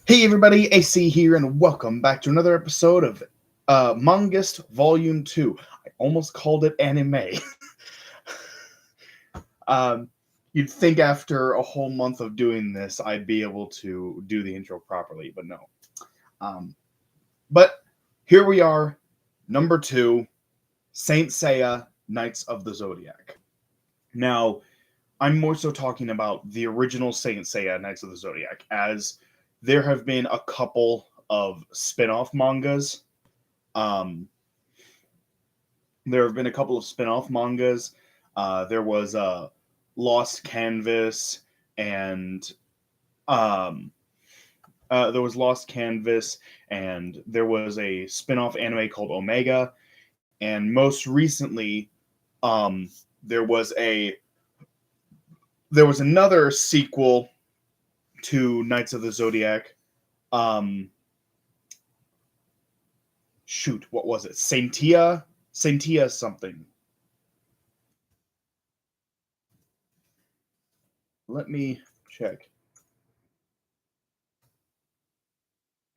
Hey everybody, AC here, and welcome back to another episode of Mang-Gust Volume 2. I almost called it anime. um, you'd think after a whole month of doing this, I'd be able to do the intro properly, but no. Um, but here we are, number 2, Saint Seiya, Knights of the Zodiac. Now, I'm more so talking about the original Saint Seiya, Knights of the Zodiac, as there have been a couple of spin-off mangas. Um, there have been a couple of spin-off mangas. There was Lost Canvas, and um, there was Lost Canvas, and there was a spin-off anime called Omega, and most recently, um, there was a there was another sequel to Knights of the Zodiac. Um, Shoot, what was it? Saintia something. Let me check.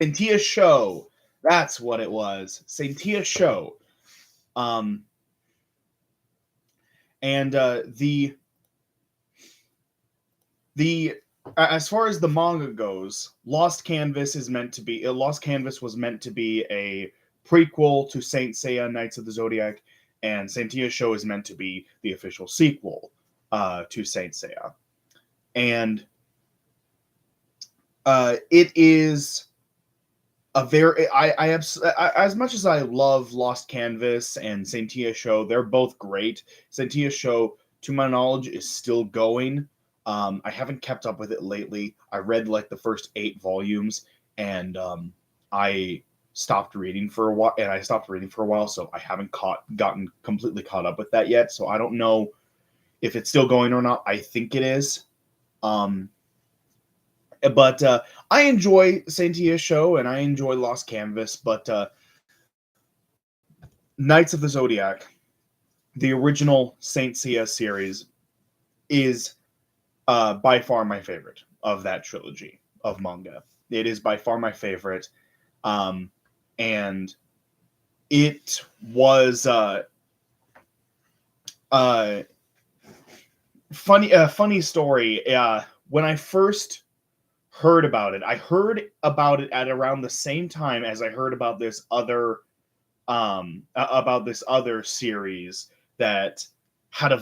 Saintia Show. That's what it was. Saintia Show. Um, and the as far as the manga goes, Lost Canvas was meant to be a prequel to Saint Seiya Knights of the Zodiac, and Saintia Show is meant to be the official sequel to Saint Seiya. And it is a very as much as I love Lost Canvas and Saintia Show, they're both great. Saintia Show, to my knowledge, is still going. I haven't kept up with it lately. I read like the first 8 volumes, and I stopped reading for a while. So I haven't gotten completely caught up with that yet. So I don't know if it's still going or not. I think it is. Um, but I enjoy Saintia Show and I enjoy Lost Canvas, but Knights of the Zodiac, the original Saint Seiya series, is by far my favorite of that trilogy of manga. It is by far my favorite, and it was uh, funny story. When I first heard about it, I heard about it at around the same time as I heard about this other series that had a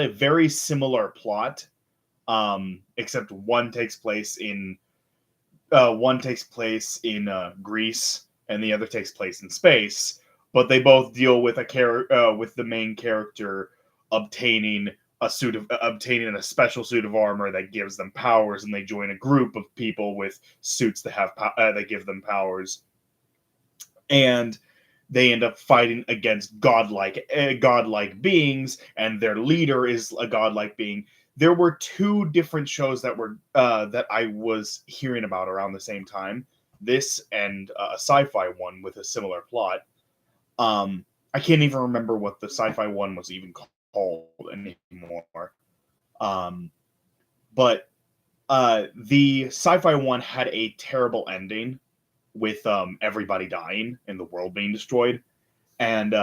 very similar plot, except one takes place in Greece and the other takes place in space, but they both deal with with the main character obtaining obtaining a special suit of armor that gives them powers, and they join a group of people with suits that give them powers, and they end up fighting against godlike beings, and their leader is a godlike being. There were 2 different shows that I was hearing about around the same time. This and a sci-fi one with a similar plot. I can't even remember what the sci-fi one was even called anymore. Um, but the sci-fi one had a terrible ending with everybody dying and the world being destroyed. And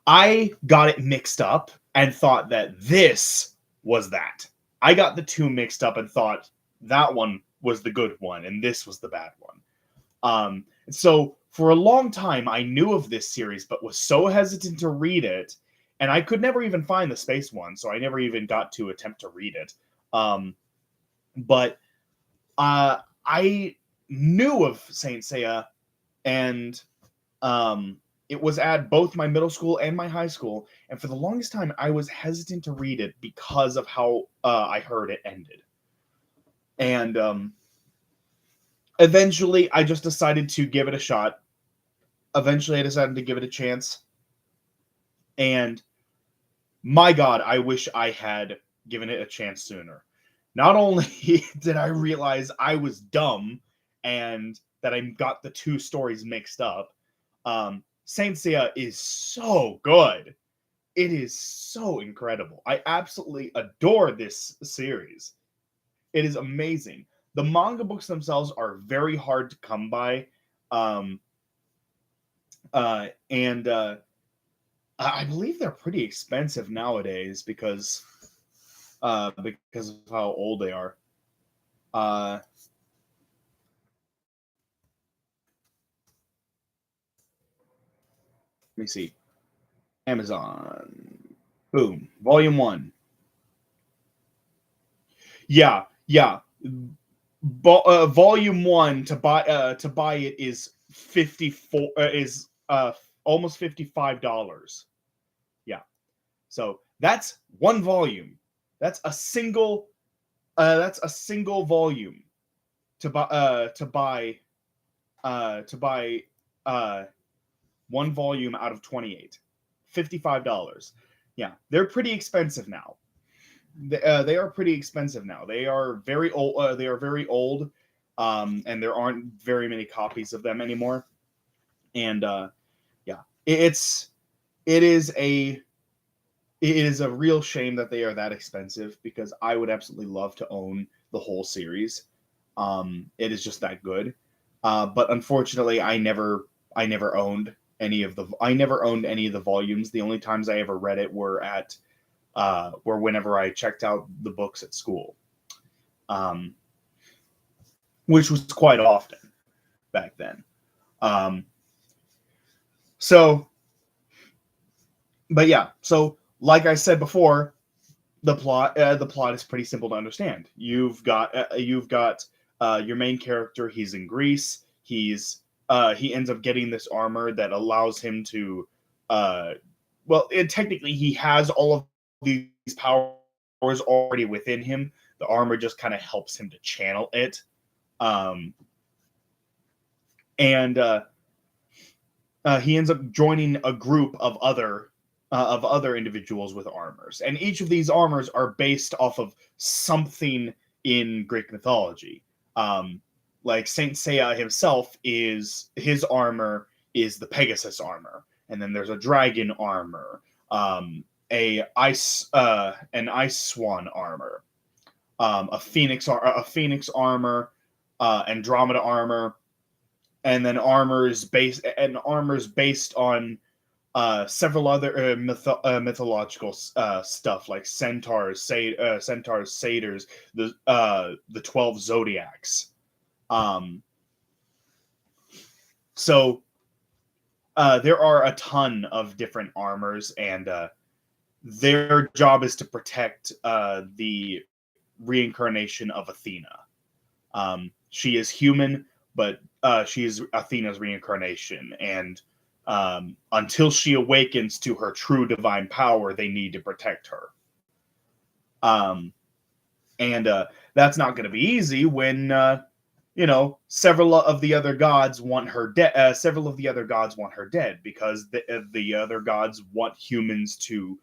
I got it mixed up and thought that this was that. I got the 2 mixed up and thought that one was the good one and this was the bad one. So for a long time, I knew of this series, but was so hesitant to read it. And I could never even find the space one, so I never even got to attempt to read it. But I knew of Saint Seiya, and it was at both my middle school and my high school. And for the longest time, I was hesitant to read it because of how I heard it ended. And eventually, I just decided to give it a shot. Eventually, I decided to give it a chance. And my God, I wish I had given it a chance sooner. Not only did I realize I was dumb and that I got the 2 stories mixed up, Saint Seiya is so good. It is so incredible. I absolutely adore this series. It is amazing. the manga books themselves are very hard to come by, um, and I believe they're pretty expensive nowadays because of how old they are. Let me see. Amazon. Boom. Volume 1. Yeah, yeah. Volume 1 to buy it is 54 is almost $55. Yeah. So that's one volume. That's a single volume to buy uh one volume out of 28. $55. Yeah, they're pretty expensive now. They are pretty expensive now. They are very old. They are very old, and there aren't very many copies of them anymore. And yeah, it is a it is a real shame that they are that expensive because I would absolutely love to own the whole series. It is just that good. But unfortunately, I never owned any of the volumes. The only times I ever read it were whenever I checked out the books at school, um, which was quite often back then. Um, so, but yeah, so like I said before, the plot is pretty simple to understand. You've got your main character. He's in Greece. He ends up getting this armor that allows him to uh, technically he has all of these powers already within him. The armor just kind of helps him to channel it. Um, and He ends up joining a group of other individuals with armors, and each of these armors are based off of something in Greek mythology. Um, like Saint Seiya himself, is his armor is the Pegasus armor, and then there's a dragon armor, an ice swan armor, a phoenix armor, Andromeda armor, and then armors based on several other mythological stuff like centaurs, satyrs, the 12 zodiacs. Um, so there are a ton of different armors, and their job is to protect the reincarnation of Athena. She is human, but she is Athena's reincarnation, and until she awakens to her true divine power, they need to protect her. Um, and That's not going to be easy when several of the other gods want her dead. Several of the other gods want her dead because the other gods want humans to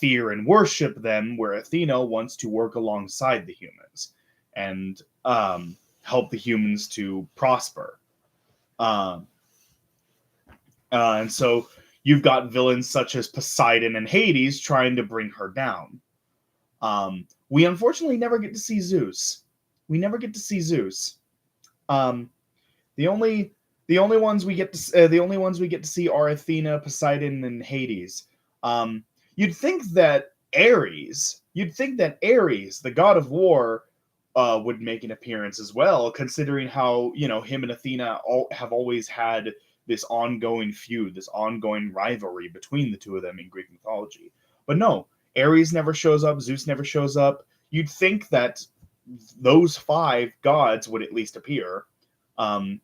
fear and worship them, where Athena wants to work alongside the humans and help the humans to prosper. Um, and so you've got villains such as Poseidon and Hades trying to bring her down. We unfortunately never get to see Zeus. We never get to see Zeus. Um, the only the only ones we get to see are Athena, Poseidon, and Hades. Um, you'd think that Ares, the god of war, would make an appearance as well, considering how him and Athena have always had this ongoing feud, this ongoing rivalry between the two of them in Greek mythology. But no, Ares never shows up, Zeus never shows up. You'd think that those five gods would at least appear. Um,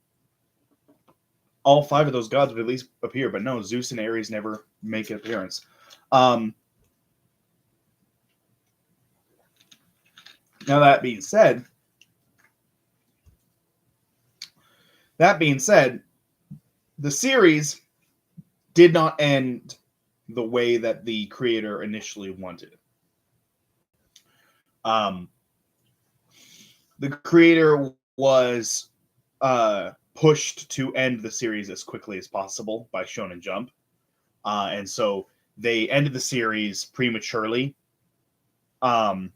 all five of those gods would at least appear, but no, Zeus and Ares never make an appearance. Um, Now that being said, the series did not end the way that the creator initially wanted. Um, the creator was pushed to end the series as quickly as possible by Shonen Jump, and so they ended the series prematurely. Um,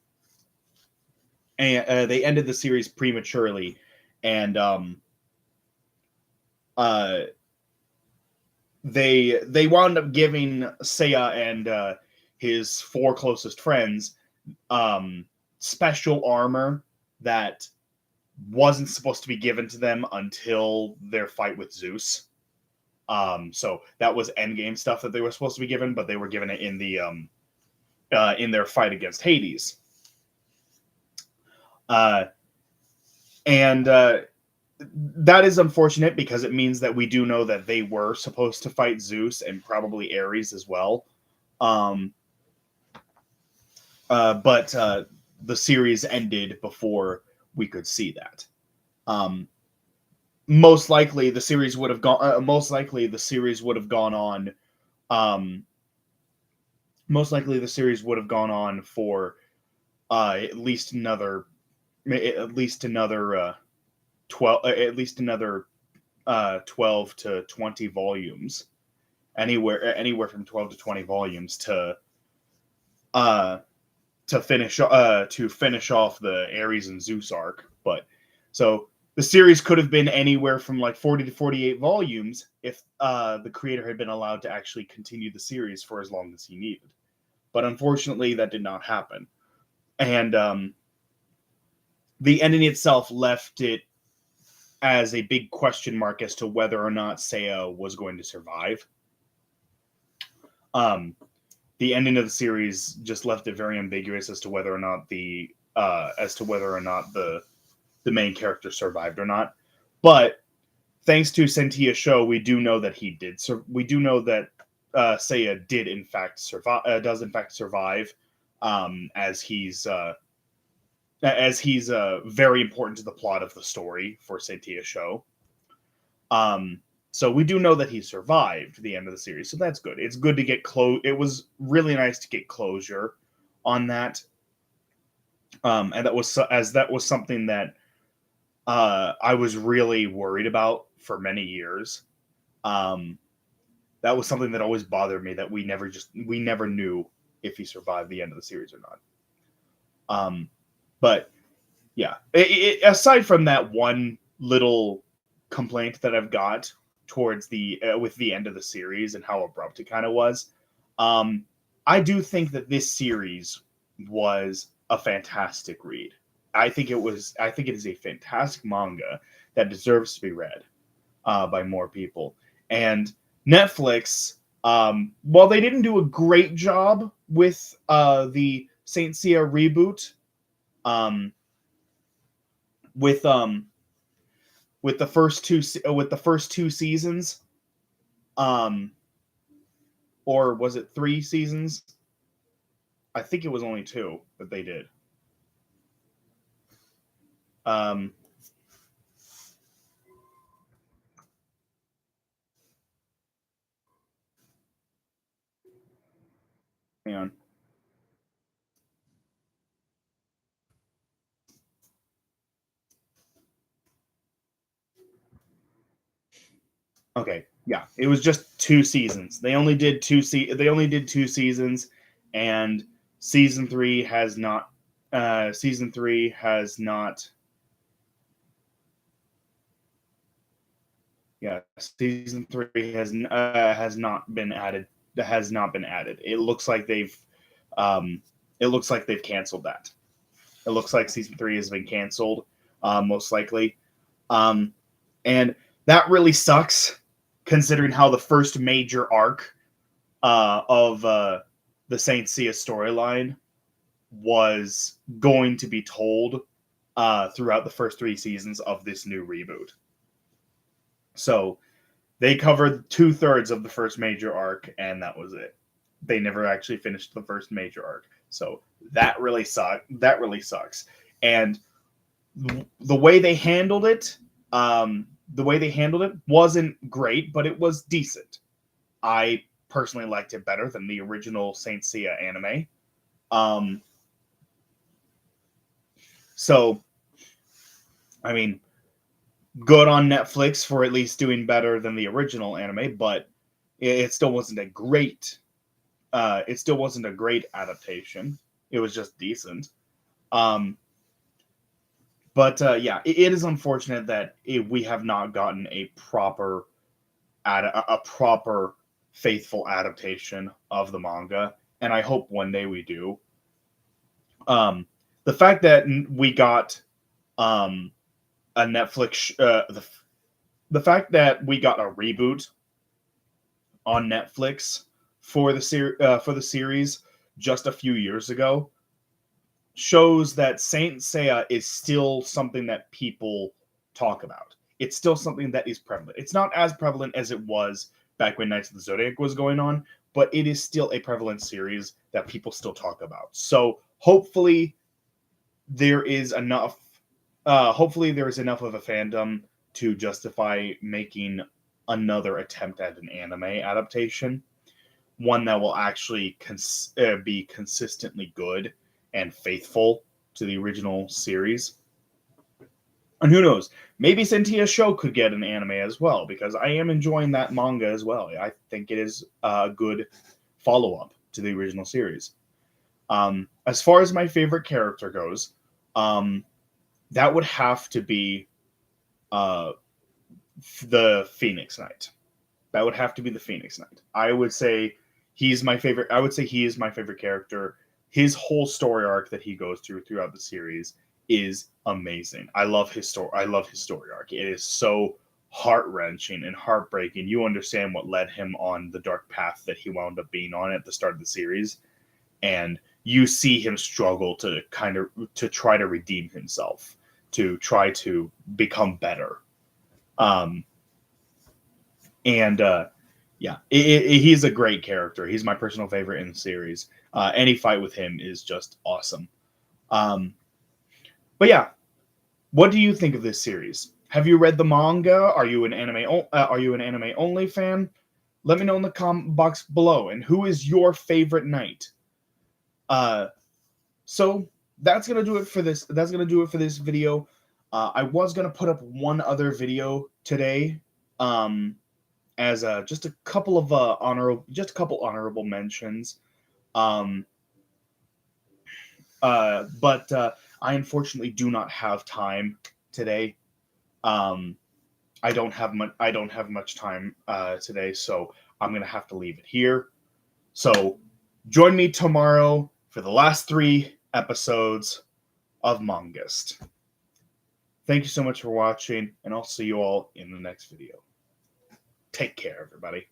and they ended the series prematurely, and uh, they wound up giving Seiya and his four closest friends um, special armor that wasn't supposed to be given to them until their fight with Zeus. So that was endgame stuff that they were supposed to be given, but they were given it in their fight against Hades. Uh, and that is unfortunate because it means that we do know that they were supposed to fight Zeus and probably Ares as well. Um, but the series ended before we could see that. Um, most likely, the series would have gone. Most likely, the series would have gone on. Um, most likely, the series would have gone on for at least another 12 at least another 12 to 20 volumes, anywhere from 12 to 20 volumes uh to finish off the Ares and Zeus arc. But so the series could have been anywhere from like 40 to 48 volumes if the creator had been allowed to actually continue the series for as long as he needed. But unfortunately, that did not happen. And the ending itself left it as a big question mark as to whether or not Seiya was going to survive. Um, the ending of the series just left it very ambiguous as to whether or not the main character survived or not. But thanks to Sentia's show, we do know that he did. We do know that Seiya did in fact survive. Does in fact survive, as he's very important to the plot of the story for Sentia's show. So we do know that he survived the end of the series, so that's good. It's good to get close. It was really nice to get closure on that, and that was something that I was really worried about for many years. Um, that was something that always bothered me, that we never knew if he survived the end of the series or not. But yeah, aside from that one little complaint that I've got towards the with the end of the series and how abrupt it kind of was, um, I do think that this series was a fantastic read. I think it was. I think it is a fantastic manga that deserves to be read by more people. And Netflix, while they didn't do a great job with the Saint Seiya reboot, um, with um, with the first two seasons, um, or was it three seasons? I think it was only two that they did. Um, Hang on. Okay, yeah, it was just two seasons. They only did two seasons, and season three has not. Season three has not. Yeah, season three has not been added. Has not been added. Um, it looks like they've canceled that. It looks like season three has been canceled, most likely. Um, and that really sucks, considering how the first major arc of the Saint Seiya storyline was going to be told throughout the first three seasons of this new reboot. So they covered 2/3 of the first major arc, and that was it. They never actually finished the first major arc. So that really sucks. That really sucks. And the way they handled it, wasn't great, but it was decent. I personally liked it better than the original Saint Seiya anime. Um, so, I mean, good on Netflix for at least doing better than the original anime, but it still wasn't a great. It still wasn't a great adaptation. It was just decent. Um, But yeah, it is unfortunate that we have not gotten a proper a proper faithful adaptation of the manga, and I hope one day we do. Um, the fact that we got um, a Netflix, the fact that we got a reboot on Netflix for the series just a few years ago shows that Saint Seiya is still something that people talk about. It's still something that is prevalent. It's not as prevalent as it was back when Knights of the Zodiac was going on, but it is still a prevalent series that people still talk about. So hopefully there is enough. Hopefully there is enough of a fandom to justify making another attempt at an anime adaptation, one that will actually be consistently good and faithful to the original series. And who knows, maybe Sentia Show could get an anime as well, because I am enjoying that manga as well. I think it is a good follow up to the original series. As far as my favorite character goes, that would have to be uh, the Phoenix Knight. That would have to be the Phoenix Knight. I would say he's my favorite. I would say he is my favorite character. His whole story arc that he goes through throughout the series is amazing. I love his story. I love his story arc. It is so heart wrenching and heartbreaking. You understand what led him on the dark path that he wound up being on at the start of the series, and you see him struggle to try to redeem himself, to try to become better. Um, and yeah, he's a great character. He's my personal favorite in the series. Any fight with him is just awesome. Um, but yeah, what do you think of this series? Have you read the manga? Are you an anime only fan? Let me know in the comment box below. And who is your favorite knight? So that's gonna do it for this. That's gonna do it for this video. I was gonna put up one other video today. As just a couple of honorable mentions. Um, but I unfortunately do not have time today. Um, I don't have much time today, so I'm gonna have to leave it here. So join me tomorrow for the last 3 episodes of Mang-Gust. Thank you so much for watching, and I'll see you all in the next video. Take care, everybody.